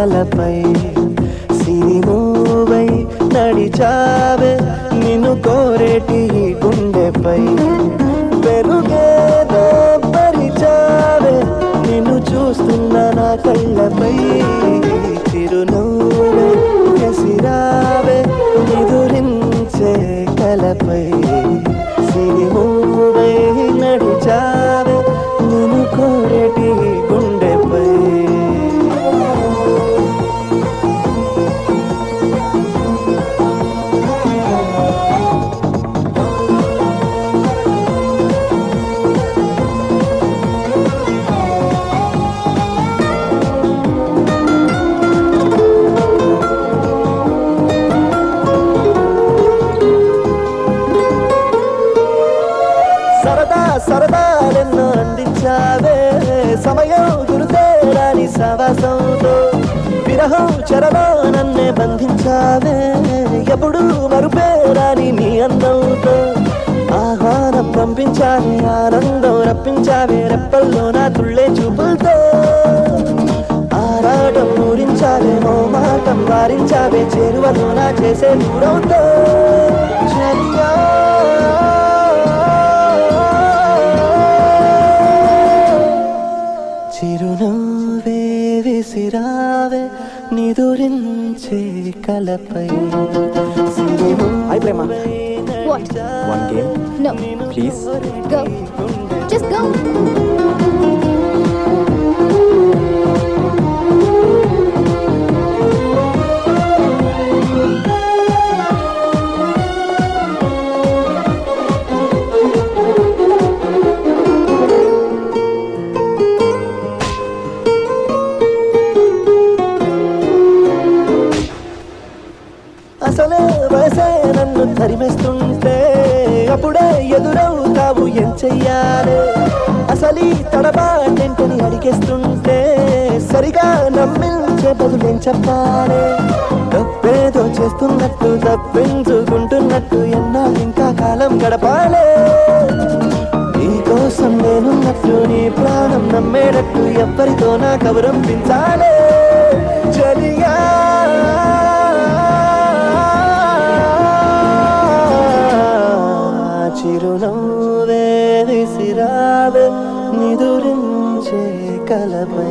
కలపై సిరిమూవై నడిచావే నిన్ను కోరేటి గుండెపై వెలుగేదో పరిచావే నిన్ను చూస్తున్న నా కళ్ళపై చిరునవ్వే ఎసిరావే నిదురించే కలపై సిరిమూవై నడిచావే నిన్ను కోరేటి గుండెపై సరదాలెన్నో అందించావే సమయం గురుతేరాని సవాసంతో విరహం చెరలో నన్నే బంధించావే ఎప్పుడు మరుపేరాని నీ అందంతో ఆహ్వానం పంపించావే ఆనందం రప్పించావే రెప్పల్లో నా తుళ్ళే చూపులతో ఆరాటం పూరించావే మోమాటం వారించావే చేరువలో నా చేసే దూరంతో చర్యా చిరునవ్వే విసిరావే నిదురించే కలపై Hi Prema. What? One game, No. please. Go. Just go. అసలే వయసే నన్ను తరిమేస్తుంటే అప్పుడే ఎదురవుతావు ఏం చెయ్యాలి అసలీ తడబాటెంటని అడిగేస్తుంటే సరిగా నమ్మించే బదులేం చెప్పాలి తప్పేదో చేస్తున్నట్టు తప్పించుకుంటున్నట్టు ఎన్నాళ్ళు ఇంకా కాలం గడపాలి నీకోసం నేనున్నట్టు నీ ప్రాణం నమ్మేటట్టు ఎవ్వరితో నా కబురం పించాలి చలిగా చిరునవ్వే విసిరావే నిదురించే కలపై